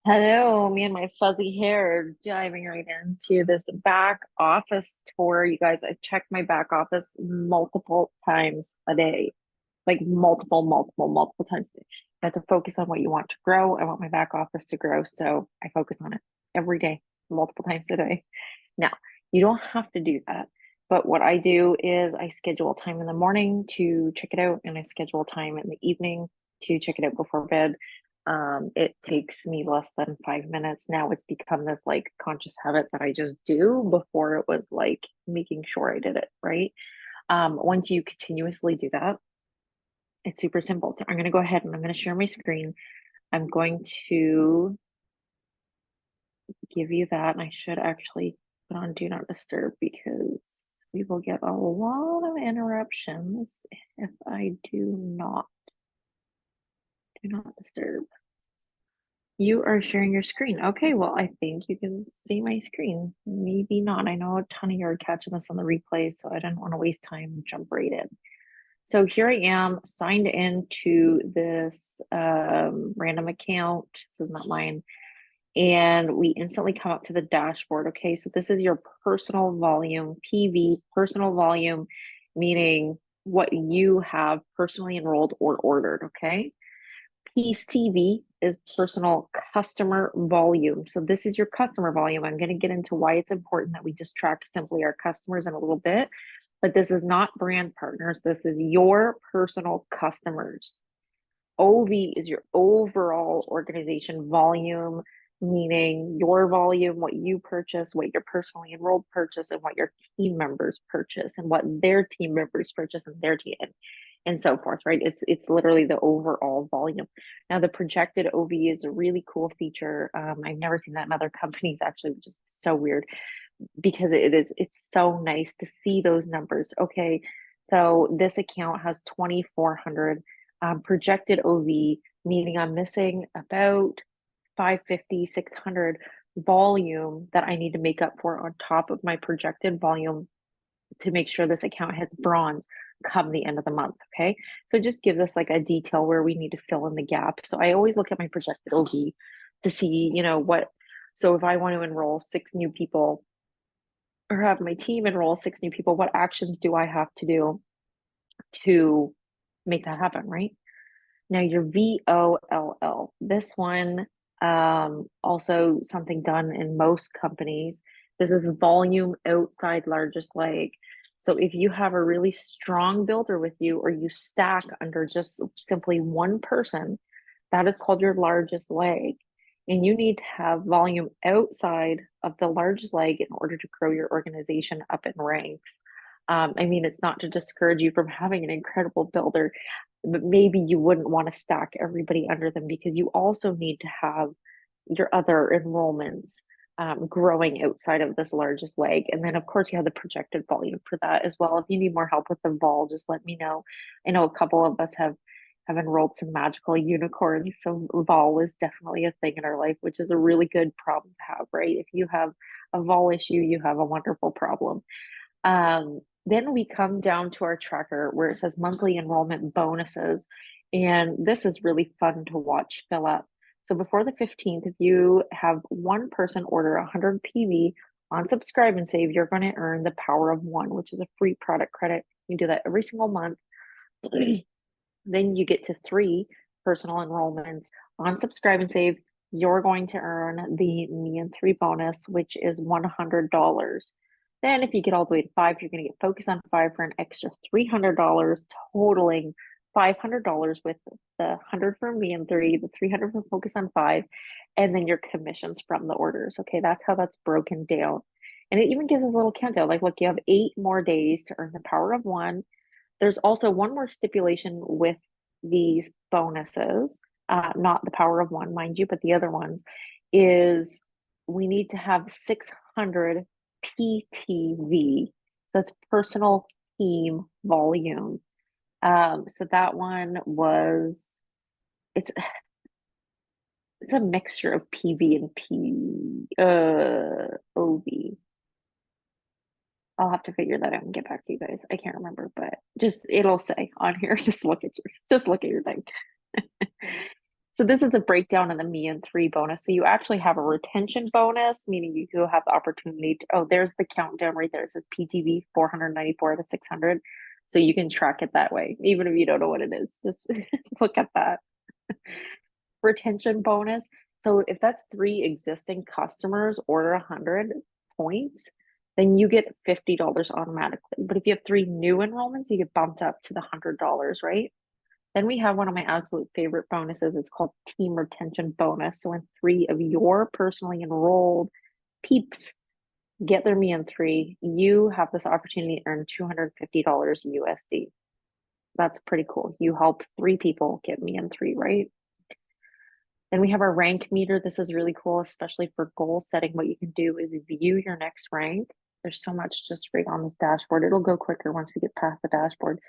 Hello, me and my fuzzy hair diving right into this back office tour. You guys, I check my back office multiple times a day, like multiple times a day. You have to focus on what you want to grow. I want my back office to grow, so I focus on it every day, multiple times a day. Now, you don't have to do that, but what I do is I schedule time in the morning to check it out, and I schedule time in the evening to check it out before bed. It takes me less than 5 minutes. Now it's become this like conscious habit that I just do. Before it was like making sure I did it, right? Once you continuously do that, it's super simple. So I'm going to go ahead and I'm going to share my screen. I'm going to give you that. And I should actually put on Do Not Disturb because we will get a lot of interruptions if I do not Do Not Disturb. You are sharing your screen. Okay, well, I think you can see my screen. Maybe not. I know a ton of you are catching this on the replay, so I didn't want to waste time and jump right in. So here I am signed into this random account. This is not mine. And we instantly come up to the dashboard. Okay, so this is your personal volume, PV, personal volume, meaning what you have personally enrolled or ordered. Okay. PCV is personal customer volume. So this is your customer volume. I'm going to get into why it's important that we just track simply our customers in a little bit, but this is not brand partners. This is your personal customers. OV is your overall organization volume, meaning your volume, what you purchase, what your personally enrolled purchase, and what your team members purchase, and what their team members purchase and their team and so forth, right? It's literally the overall volume. Now the projected OV is a really cool feature. I've never seen that in other companies actually, which is so weird because it's so nice to see those numbers. Okay, so this account has 2,400 projected OV, meaning I'm missing about 550, 600 volume that I need to make up for on top of my projected volume to make sure this account hits bronze come the end of the month. Okay. So it just gives us like a detail where we need to fill in the gap. So I always look at my projected OV to see, what. So if I want to enroll 6 new people or have my team enroll 6 new people, what actions do I have to do to make that happen, right? Now your VOLL, this one, also something done in most companies. This is volume outside largest leg. So if you have a really strong builder with you, or you stack under just simply one person, that is called your largest leg. And you need to have volume outside of the largest leg in order to grow your organization up in ranks. I mean, it's not to discourage you from having an incredible builder, but maybe you wouldn't want to stack everybody under them because you also need to have your other enrollments growing outside of this largest leg. And then, of course, you have the projected volume for that as well. If you need more help with the vol, just let me know. I know a couple of us have enrolled some magical unicorns, so vol is definitely a thing in our life, which is a really good problem to have, right? If you have a vol issue, you have a wonderful problem. Then we come down to our tracker where it says monthly enrollment bonuses. And this is really fun to watch fill up. So before the 15th, if you have one person order 100 PV on Subscribe and Save, you're going to earn the Power of One, which is a free product credit. You do that every single month. Then you get to 3 personal enrollments on Subscribe and Save. You're going to earn the Me and 3 bonus, which is $100. Then, if you get all the way to 5, you're going to get Focus on 5 for an extra $300, totaling $500 with the 100 for Me and 3, the 300 for Focus on 5, and then your commissions from the orders. Okay, that's how that's broken down. And it even gives us a little countdown like, look, you have 8 more days to earn the Power of One. There's also one more stipulation with these bonuses, not the Power of One, mind you, but the other ones is we need to have 600 PTV. So that's personal team volume. So that one was it's it's a mixture of PV and OV. I'll have to figure that out and get back to you guys. I can't remember, but just it'll say on here. Just look at your thing. So this is a breakdown of the Me and Three bonus. So you actually have a retention bonus, meaning you do have the opportunity to, oh, there's the countdown right there. It says PTV 494 to 600. So you can track it that way, even if you don't know what it is. Just look at that. Retention bonus. So if that's three existing customers order 100 points, then you get $50 automatically. But if you have three new enrollments, you get bumped up to the $100, right? Then we have one of my absolute favorite bonuses. It's called Team Retention Bonus. So when three of your personally enrolled peeps get their Me in Three, you have this opportunity to earn $250 USD. That's pretty cool. You help three people get Me in Three, right? Then we have our rank meter. This is really cool, especially for goal setting. What you can do is view your next rank. There's so much just right on this dashboard. It'll go quicker once we get past the dashboard.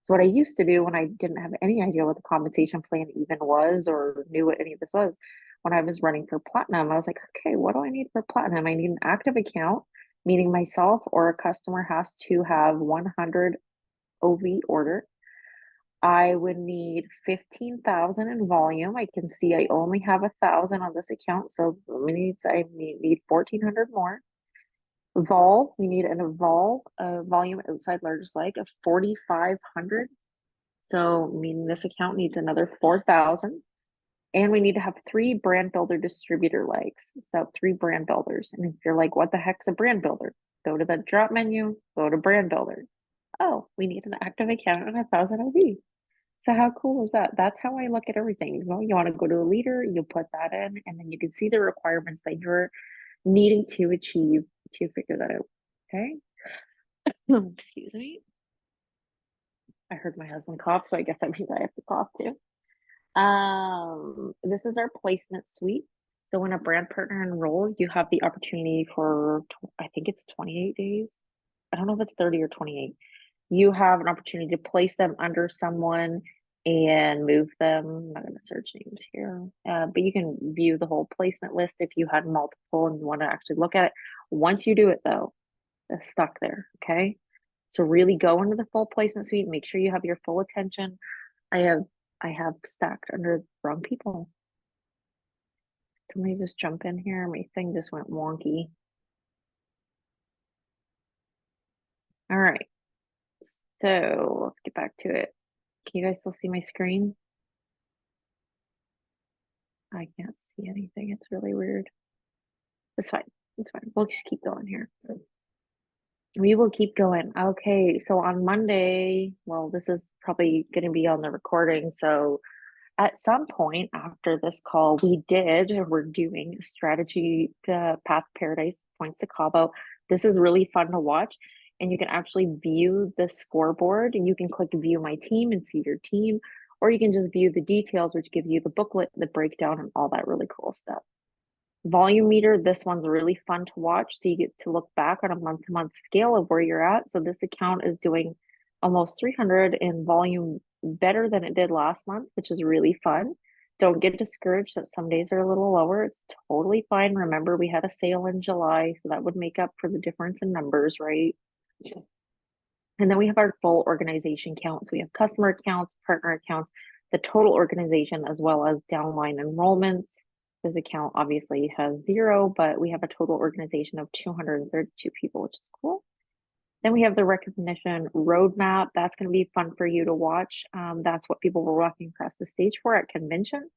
So what I used to do when I didn't have any idea what the compensation plan even was or knew what any of this was, when I was running for platinum, I was like, okay, what do I need for platinum? I need an active account, meaning myself or a customer has to have 100 OV order. I would need 15,000 in volume. I can see I only have 1,000 on this account, so I need 1,400 more. Vol, we need an evolve volume outside largest leg of 4,500. So meaning this account needs another 4,000. And we need to have three brand builder distributor legs. So three brand builders. And if you're like, what the heck's a brand builder? Go to the drop menu, go to brand builder. Oh, we need an active account and 1,000 OV. So how cool is that? That's how I look at everything. You know, you want to go to a leader, you put that in, and then you can see the requirements that you're needing to achieve to figure that out. Okay. Excuse me. I heard my husband cough, so I guess that means I have to cough too. This is our placement suite. So when a brand partner enrolls, you have the opportunity for, I think it's 28 days. I don't know if it's 30 or 28. You have an opportunity to place them under someone and move them. I'm not going to search names here, but you can view the whole placement list if you had multiple and you want to actually look at it. Once you do it, though, it's stuck there. Okay. So really go into the full placement suite. Make sure you have your full attention. I have stacked under the wrong people. So let me just jump in here. My thing just went wonky. All right. So let's get back to it. Can you guys still see my screen? I can't see anything. It's really weird. It's fine. It's fine. We'll just keep going here. We will keep going. Okay. So on Monday, well, this is probably going to be on the recording. So at some point after this call, we're doing strategy path paradise points to Cabo. This is really fun to watch. And you can actually view the scoreboard and you can click view my team and see your team, or you can just view the details, which gives you the booklet, the breakdown, and all that really cool stuff. Volume meter, this one's really fun to watch. So you get to look back on a month-to-month scale of where you're at. So this account is doing almost 300 in volume better than it did last month, which is really fun. Don't get discouraged that some days are a little lower. It's totally fine. Remember, we had a sale in July, so that would make up for the difference in numbers, right? And then we have our full organization counts. We have customer accounts, partner accounts, the total organization, as well as downline enrollments. This account obviously has 0, but we have a total organization of 232 people, which is cool. Then we have the recognition roadmap. That's going to be fun for you to watch. That's what people were walking across the stage for at convention.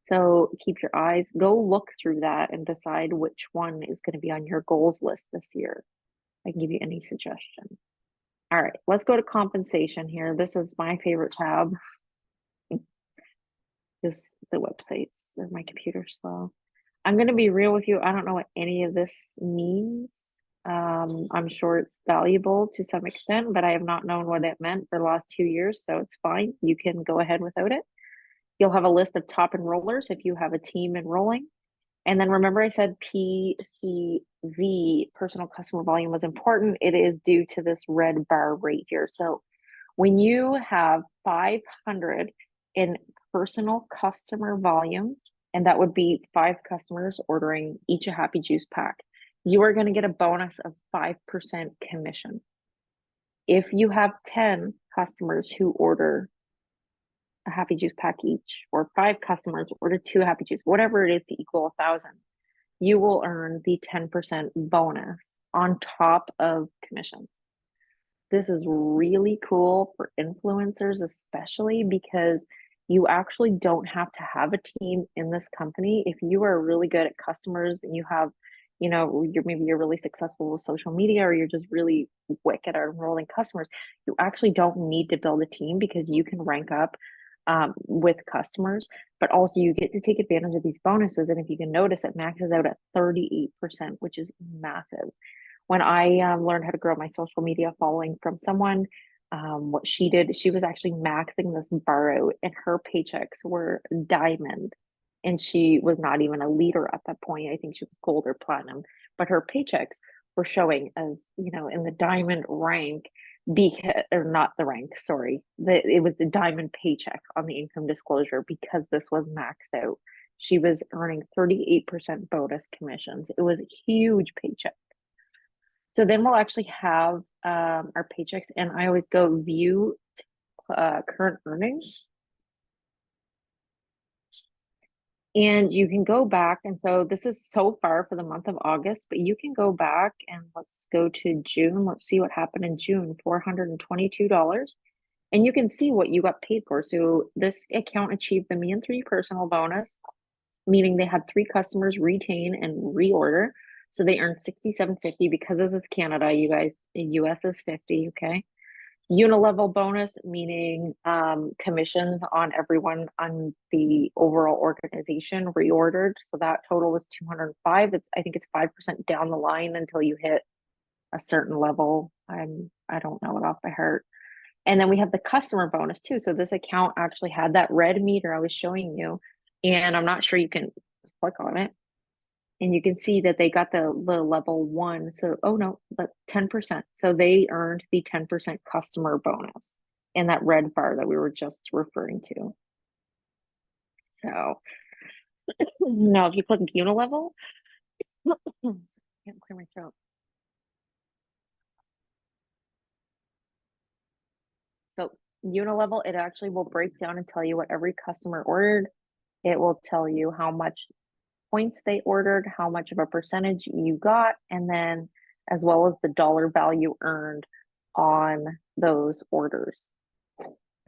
So keep your eyes, go look through that and decide which one is going to be on your goals list this year. I can give you any suggestion. All right, let's go to compensation here. This is my favorite tab. The websites or my computer's slow. I'm going to be real with you. I don't know what any of this means. I'm sure it's valuable to some extent, but I have not known what it meant for the last 2 years, so it's fine. You can go ahead without it. You'll have a list of top enrollers if you have a team enrolling. And then remember I said PCV, personal customer volume, was important. It is due to this red bar right here. So when you have 500 in personal customer volume, and that would be 5 customers ordering each a Happy Juice pack, you are going to get a bonus of 5% commission. If you have 10 customers who order a Happy Juice pack each, or 5 customers order 2 Happy Juice, whatever it is to equal 1,000, you will earn the 10% bonus on top of commissions. This is really cool for influencers, especially because you actually don't have to have a team in this company. If you are really good at customers and you have, you're really successful with social media, or you're just really wicked at enrolling customers, you actually don't need to build a team because you can rank up with customers, but also you get to take advantage of these bonuses. And if you can notice, it maxes out at 38%, which is massive. When I learned how to grow my social media following from someone, what she did, she was actually maxing this bar out, and her paychecks were diamond. And she was not even a leader at that point. I think she was gold or platinum, but her paychecks were showing as, in the diamond rank, because, or not the rank, sorry, it was the diamond paycheck on the income disclosure because this was maxed out. She was earning 38% bonus commissions. It was a huge paycheck. So then we'll actually have our paychecks, and I always go view current earnings. And you can go back, and so this is so far for the month of August, but you can go back and let's go to June. Let's see what happened in June, $422. And you can see what you got paid for. So this account achieved the Me and 3 personal bonus, meaning they had 3 customers retain and reorder. So they earned $67.50 because this is Canada, you guys. In US is 50, okay? Unilevel bonus, meaning commissions on everyone on the overall organization reordered. So that total was 205. I think it's 5% down the line until you hit a certain level. I don't know it off by heart. And then we have the customer bonus too. So this account actually had that red meter I was showing you, and I'm not sure you can just click on it. And you can see that they got the level 1. So, oh no, but 10%. So they earned the 10% customer bonus in that red bar that we were just referring to. So now if you click Unilevel, can't clear my throat. So Unilevel, it actually will break down and tell you what every customer ordered. It will tell you how much points they ordered, how much of a percentage you got, and then as well as the dollar value earned on those orders.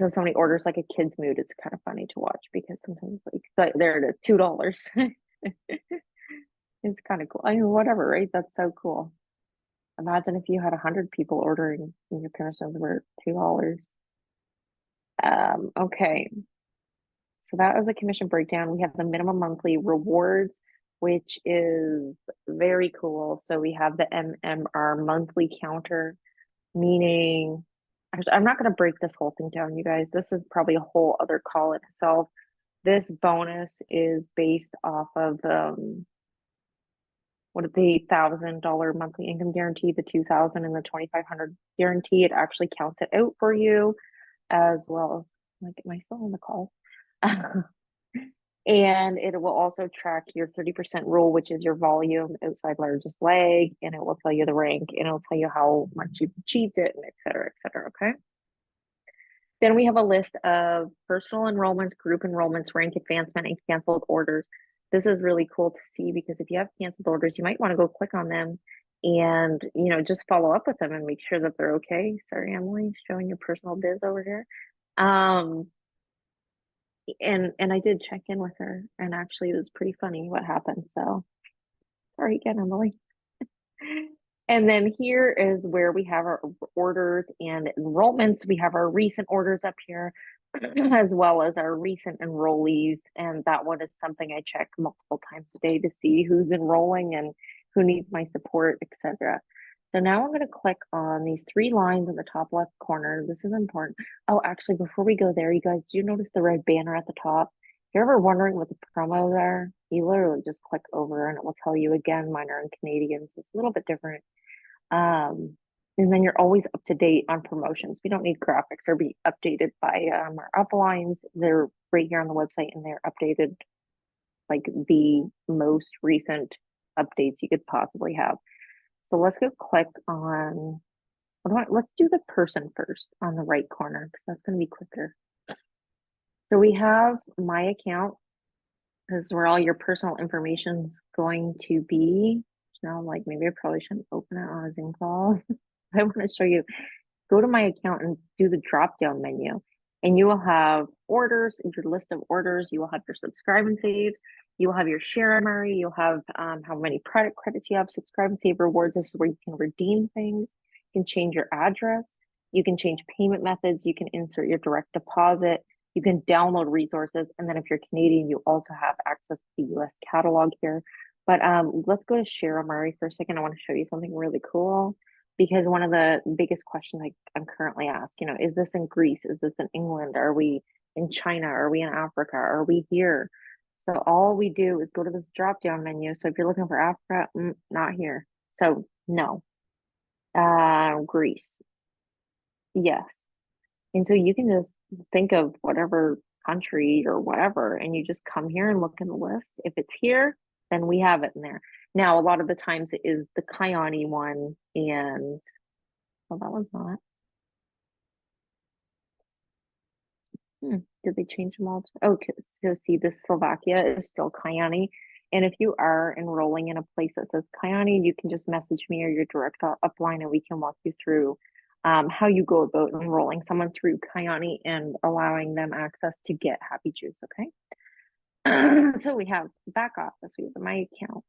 So many orders like a kid's mood, it's kind of funny to watch because sometimes like they're at $2. It's kind of cool. I mean, whatever, right? That's so cool. Imagine if you had 100 people ordering and your commissions were $2. Okay. So that is the commission breakdown. We have the minimum monthly rewards, which is very cool. So we have the MMR monthly counter, meaning I'm not going to break this whole thing down, you guys. This is probably a whole other call in itself. This bonus is based off of what the $1,000 monthly income guarantee, the 2,000 and the 2,500 guarantee. It actually counts it out for you, as well. Like, am I still on the call? And it will also track your 30% rule, which is your volume outside largest leg, and it will tell you the rank, and it'll tell you how much you've achieved it, and et cetera, okay? Then we have a list of personal enrollments, group enrollments, rank advancement, and canceled orders. This is really cool to see because if you have canceled orders, you might want to go click on them and, just follow up with them and make sure that they're okay. Sorry, Emily, showing your personal biz over here. And I did check in with her, and actually it was pretty funny what happened. So sorry again, Emily. And then here is where we have our orders and enrollments. We have our recent orders up here, as well as our recent enrollees. And that one is something I check multiple times a day to see who's enrolling and who needs my support, etc. So now I'm going to click on these 3 lines in the top left corner. This is important. Oh, actually, before we go there, you guys, do you notice the red banner at the top? If you're ever wondering what the promos are, you literally just click over and it will tell you again. Mine are in Canadian, so it's a little bit different. And then you're always up to date on promotions. We don't need graphics or be updated by our uplines. They're right here on the website, and they're updated like the most recent updates you could possibly have. So let's go click on, let's do the person first on the right corner because that's going to be quicker. So we have my account. This is where all your personal information's going to be. Now, like maybe I probably shouldn't open it on a Zoom call. I want to show you. Go to my account and do the drop down menu, and you will have orders, your list of orders. You will have your subscribe and saves. You will have your share MRE. You'll have how many product credits you have. Subscribe and save rewards. This is where you can redeem things. You can change your address. You can change payment methods. You can insert your direct deposit. You can download resources. And then if you're Canadian, you also have access to the US catalog here. But let's go to Share Amari for a second. I want to show you something really cool because one of the biggest questions I'm currently asked, is this in Greece? Is this in England? Are we in China? Are we in Africa? Are we here? So all we do is go to this drop down menu. So if you're looking for Africa, not here. So no. Greece, yes. And so you can just think of whatever country or whatever, and you just come here and look in the list. If it's here, then we have it in there. Now, a lot of the times it is the Kyani one, and well, that was not. Did they change them all? Okay, so see, this Slovakia is still Kyani. And if you are enrolling in a place that says Kyani, you can just message me or your direct upline, and we can walk you through how you go about enrolling someone through Kyani and allowing them access to get Happy Juice. Okay. So we have back office, we have my account,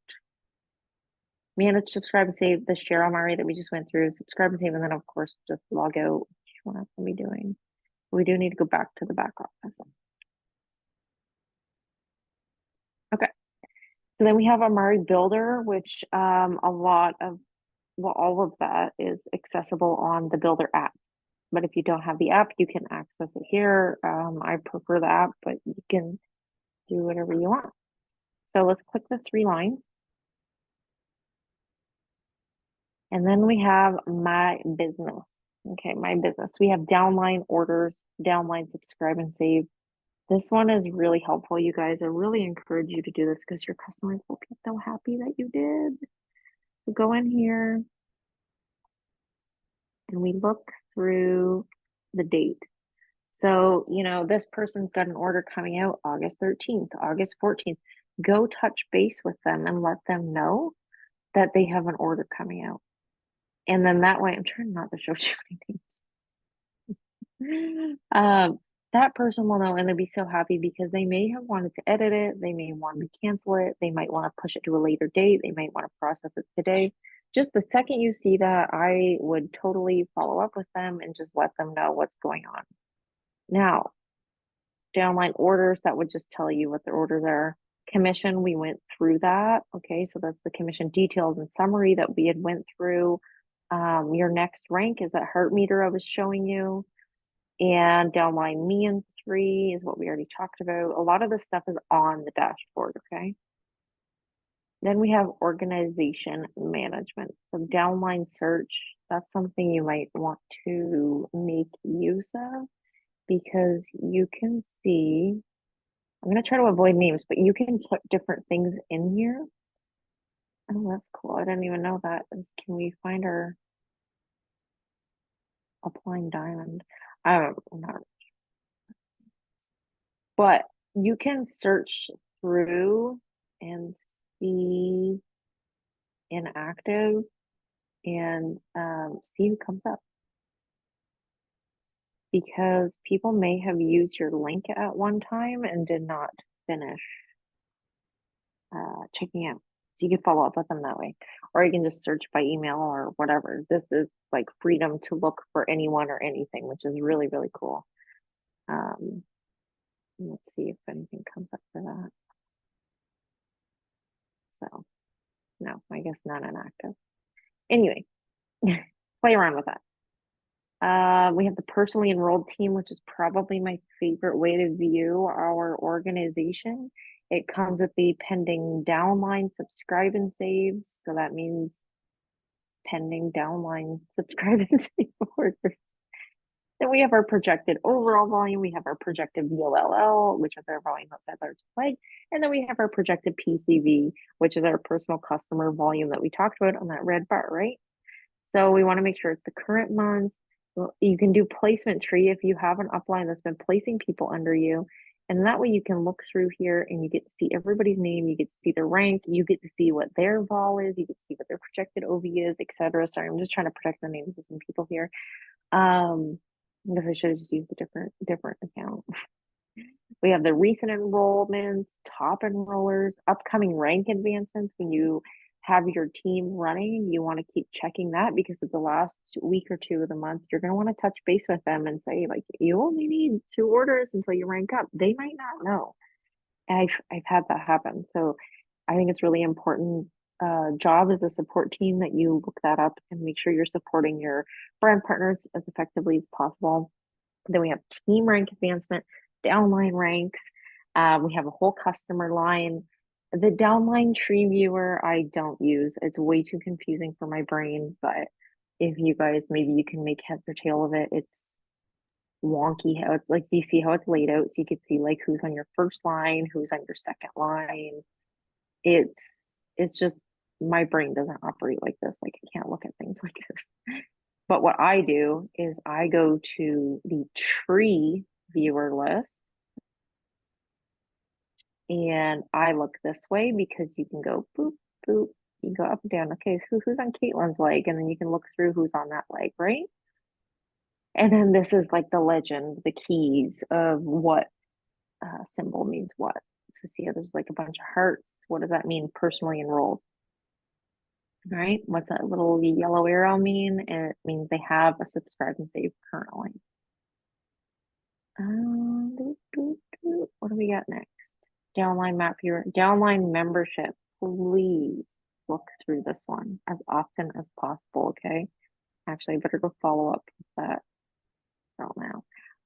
manage, subscribe, and save the share Amari that we just went through, subscribe and save, and then of course just log out. What else are we doing? We do need to go back to the back office. Okay. So then we have Amari Builder, which a lot of, well, all of that is accessible on the Builder app. But if you don't have the app, you can access it here. I prefer the app, but you can do whatever you want. So let's click the three lines. And then we have my business. Okay, my business. We have downline orders, downline subscribe and save. This one is really helpful, you guys. I really encourage you to do this because your customers will be so happy that you did. So go in here and we look through the date. So, this person's got an order coming out August 13th, August 14th. Go touch base with them and let them know that they have an order coming out. And then that way, I'm trying not to show too many things. That person will know and they'll be so happy because they may have wanted to edit it, they may want to cancel it, they might want to push it to a later date, they might want to process it today. Just the second you see that, I would totally follow up with them and just let them know what's going on. Now, downline orders, that would just tell you what the orders are. Commission, we went through that. Okay, so that's the commission details and summary that we had went through. Your next rank is that heart meter I was showing you. And downline me and 3 is what we already talked about. A lot of this stuff is on the dashboard, okay? Then we have organization management. So downline search, that's something you might want to make use of because you can see, I'm going to try to avoid names, but you can put different things in here. Oh, that's cool. I didn't even know that. Can we find our upline diamond? I don't know. But you can search through and see inactive and see who comes up. Because people may have used your link at one time and did not finish checking out. So you can follow up with them that way. Or you can just search by email or whatever. This is like freedom to look for anyone or anything, which is really, really cool. Let's see if anything comes up for that. So, no, I guess not inactive. Anyway, play around with that. We have the personally enrolled team, which is probably my favorite way to view our organization. It comes with the pending downline subscribe and saves. So that means pending downline subscribe and save orders. Then we have our projected overall volume. We have our projected VOLL, which is our volume outside large flag. And then we have our projected PCV, which is our personal customer volume that we talked about on that red bar, right? So we want to make sure it's the current month. You can do placement tree if you have an upline that's been placing people under you. And that way you can look through here and you get to see everybody's name, you get to see their rank, you get to see what their vol is, you get to see what their projected OV is, etc. Sorry, I'm just trying to protect the names of some people here. I guess I should have just used a different account. We have the recent enrollments, top enrollers, upcoming rank advancements. When you have your team running, you want to keep checking that because of the last week or two of the month, you're going to want to touch base with them and say, like, you only need 2 orders until you rank up. They might not know. And I've had that happen. So I think it's really important job as a support team that you look that up and make sure you're supporting your brand partners as effectively as possible. Then we have team rank advancement, downline ranks. We have a whole customer line. The downline tree viewer, I don't use. It's way too confusing for my brain, but if you guys, maybe you can make heads or tail of it. It's wonky how it's like, you see how it's laid out. So you could see like who's on your first line, who's on your second line. It's just, my brain doesn't operate like this. Like I can't look at things like this. But what I do is I go to the tree viewer list and I look this way because you can go boop, boop, you can go up and down. Okay, who's on Caitlin's leg? And then you can look through who's on that leg, right? And then this is like the legend, the keys of what symbol means what. So see how there's like a bunch of hearts. What does that mean? Personally enrolled. All right, what's that little yellow arrow mean? It means they have a subscribe and save currently. What do we got next? Downline map here. Downline membership. Please look through this one as often as possible, okay? Actually, I better go follow up with that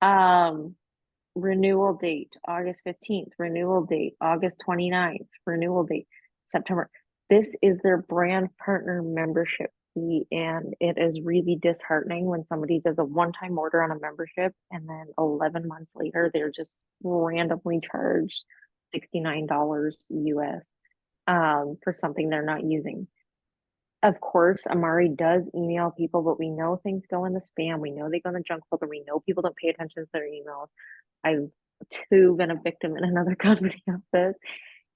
now. Renewal date, August 15th. Renewal date, August 29th. Renewal date, September. This is their brand partner membership fee, and it is really disheartening when somebody does a one-time order on a membership and then 11 months later they're just randomly charged $69 US for something they're not using. Of course, Amari does email people, but we know things go in the spam. We know they go in the junk folder. We know people don't pay attention to their emails. I've too been a victim in another company of this,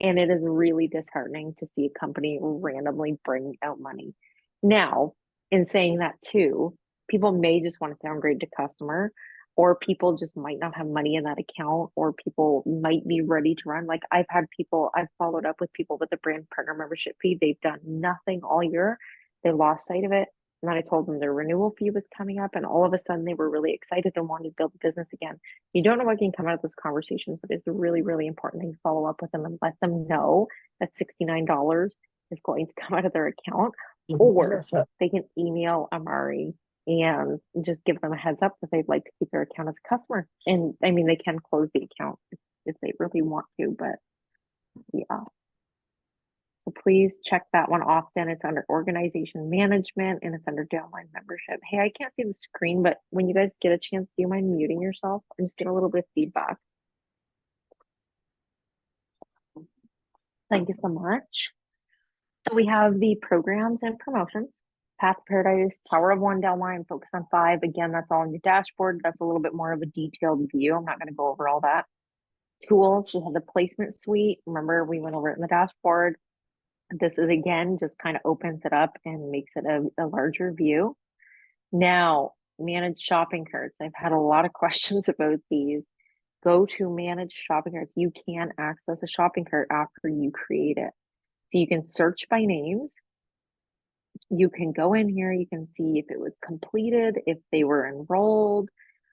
and it is really disheartening to see a company randomly bring out money. Now, in saying that too, people may just want to downgrade to customer, or people just might not have money in that account, or people might be ready to run. Like I've followed up with people with the brand partner membership fee. They've done nothing all year. They lost sight of it. And then I told them their renewal fee was coming up, and all of a sudden they were really excited and wanted to build a business again. You don't know what can come out of those conversations, but it's really, really important to follow up with them and let them know that $69 is going to come out of their account, or they can email Amari and just give them a heads up that they'd like to keep their account as a customer. And I mean, they can close the account if they really want to, but yeah. So please check that one often. It's under organization management and it's under downline membership. Hey, I can't see the screen, but when you guys get a chance, do you mind muting yourself? I'm just getting a little bit of feedback. Thank you so much. So we have the programs and promotions. Path to Paradise, Power of One downline, Focus on 5. Again, that's all on your dashboard. That's a little bit more of a detailed view. I'm not going to go over all that. Tools, we have the placement suite. Remember, we went over it in the dashboard. This is, again, just kind of opens it up and makes it a larger view. Now, manage shopping carts. I've had a lot of questions about these. Go to manage shopping carts. You can access a shopping cart after you create it. So you can search by names. You can go in here, you can see if it was completed, if they were enrolled,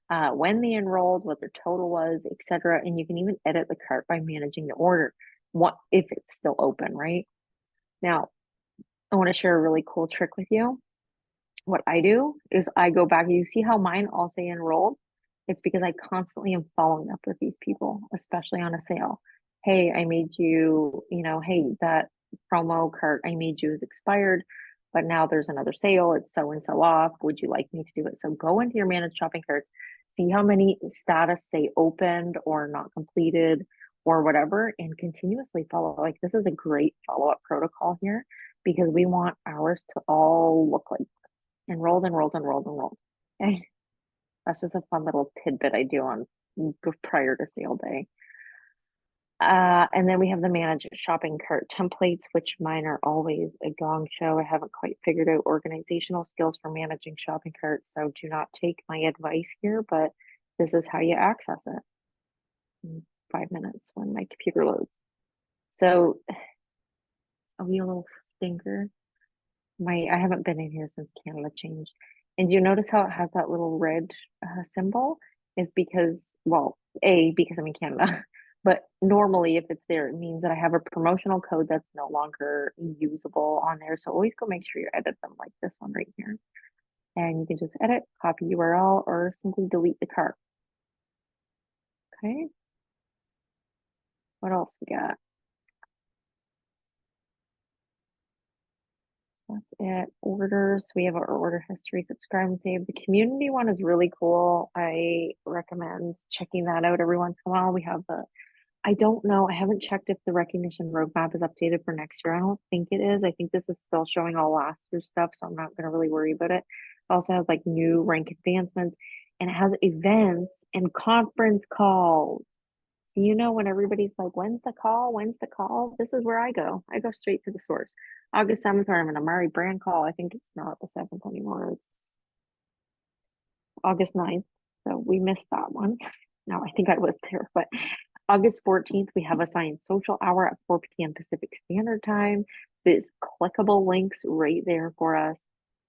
when they enrolled, what their total was, etc. And you can even edit the cart by managing the order, what if it's still open, right? Now, I want to share a really cool trick with you. What I do is I go back, you see how mine all say enrolled? It's because I constantly am following up with these people, especially on a sale. Hey, I made you, hey, that promo cart I made you is expired, but now there's another sale. It's so and so off. Would you like me to do it? So go into your managed shopping carts, see how many status say opened or not completed or whatever, and continuously follow. Like this is a great follow-up protocol here because we want ours to all look like enrolled. Okay. That's just a fun little tidbit I do on prior to sale day. And then we have the manage shopping cart templates, which mine are always a gong show. I haven't quite figured out organizational skills for managing shopping carts, so do not take my advice here, but this is how you access it in 5 minutes when my computer loads. So, a wee little stinker. I haven't been in here since Canada changed. And you notice how it has that little red symbol? Is because, well, because I'm in Canada, but normally if it's there, it means that I have a promotional code that's no longer usable on there. So always go make sure you edit them like this one right here. And you can just edit, copy URL, or simply delete the cart. Okay. What else we got? That's it. Orders. We have our order history, subscribe and save. The community one is really cool. I recommend checking that out every once in a while. We have I don't know. I haven't checked if the recognition roadmap is updated for next year. I don't think it is. I think this is still showing all last year's stuff, so I'm not going to really worry about it. It also has like new rank advancements, and it has events and conference calls. So you know when everybody's like, when's the call? When's the call? This is where I go. I go straight to the source. August 7th, or I'm an Amari brand call. I think it's not the 7th anymore. It's August 9th. So we missed that one. No, I think I was there, but August 14th, we have a science social hour at 4 p.m. Pacific Standard Time. There's clickable links right there for us.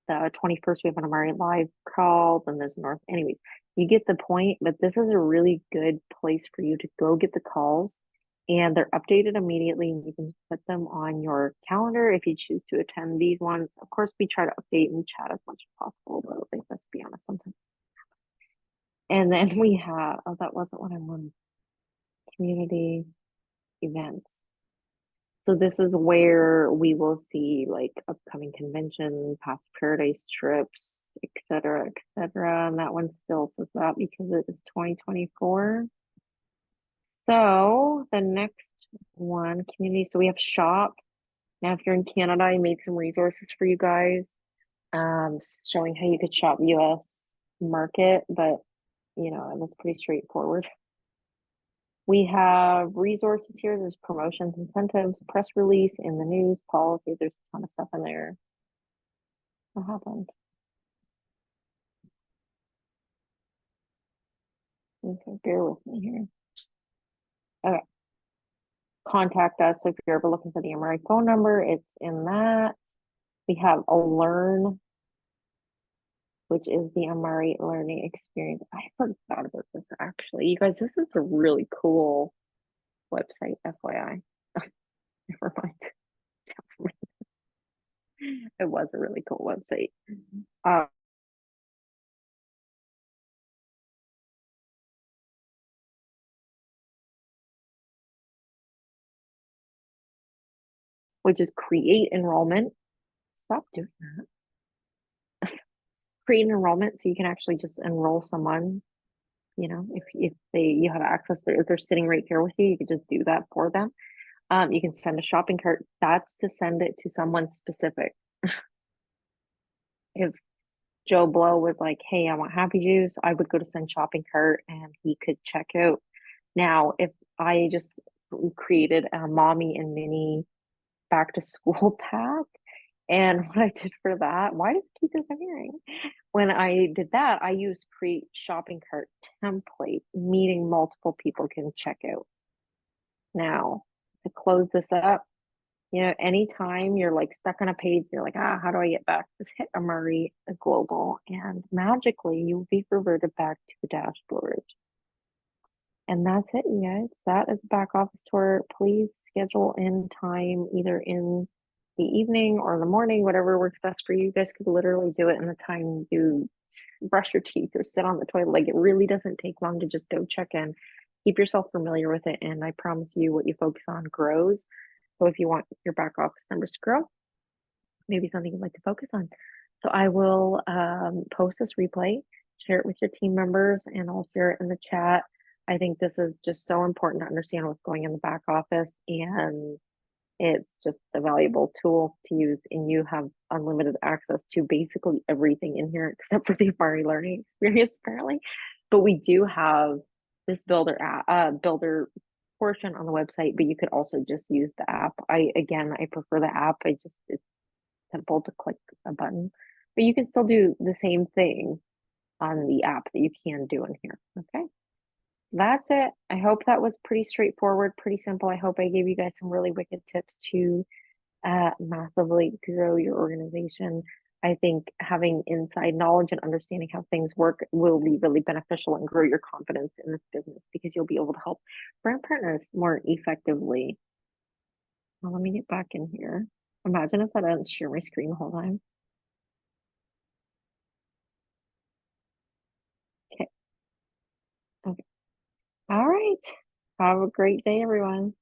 The 21st, we have an Amari live call. Then there's North. Anyways, you get the point, but this is a really good place for you to go get the calls. And they're updated immediately. And you can put them on your calendar if you choose to attend these ones. Of course, we try to update and chat as much as possible, but like, let's be honest, sometimes. And then we have, oh, that wasn't what I wanted. Community events. So this is where we will see like upcoming convention, past paradise trips, etc., etc. And that one still says that because it is 2024. So the next one, community. So we have shop. Now, if you're in Canada, I made some resources for you guys, showing how you could shop US market, but you know, that's pretty straightforward. We have resources here. There's promotions, incentives, press release, in the news, policy. There's a ton of stuff in there. What happened? Okay, bear with me here. Okay. Contact us. So if you're ever looking for the Amari phone number, it's in that. We have a learn, which is the Amari learning experience. I forgot about this actually. You guys, this is a really cool website, FYI. Never mind. It was a really cool website. Which is create enrollment. Stop doing that. Create an enrollment so you can actually just enroll someone. You know, if you have access to, if they're sitting right here with you, you can just do that for them. You can send a shopping cart. That's to send it to someone specific. If Joe Blow was like, hey, I want Happy Juice, I would go to send shopping cart and he could check out. Now, if I just created a mommy and Minnie back to school pack, and what I did for that, why does it keep disappearing? When I did that, I used create shopping cart template, meaning multiple people can check out. Now, to close this up, you know, anytime you're like stuck on a page, you're like, how do I get back? Just hit Amari Global, and magically you'll be reverted back to the dashboard. And that's it, you guys. That is the back office tour. Please schedule in time either in the evening or in the morning, whatever works best for you. You guys could literally do it in the time you brush your teeth or sit on the toilet. Like, it really doesn't take long to just go check in. Keep yourself familiar with it, and I promise you what you focus on grows. So if you want your back office numbers to grow, maybe something you'd like to focus on. So I will post this replay, share it with your team members, and I'll share it in the chat. I think this is just so important to understand what's going in the back office, and it's just a valuable tool to use, and you have unlimited access to basically everything in here except for the Amari learning experience, apparently. But we do have this builder portion on the website, but you could also just use the app. Again, I prefer the app. It's simple to click a button, but you can still do the same thing on the app that you can do in here. Okay. That's it. I hope that was pretty straightforward, pretty simple. I hope I gave you guys some really wicked tips to massively grow your organization. I think having inside knowledge and understanding how things work will be really beneficial and grow your confidence in this business because you'll be able to help brand partners more effectively. Well, let me get back in here. Imagine if I didn't share my screen the whole time. Okay. Okay. All right. Have a great day, everyone.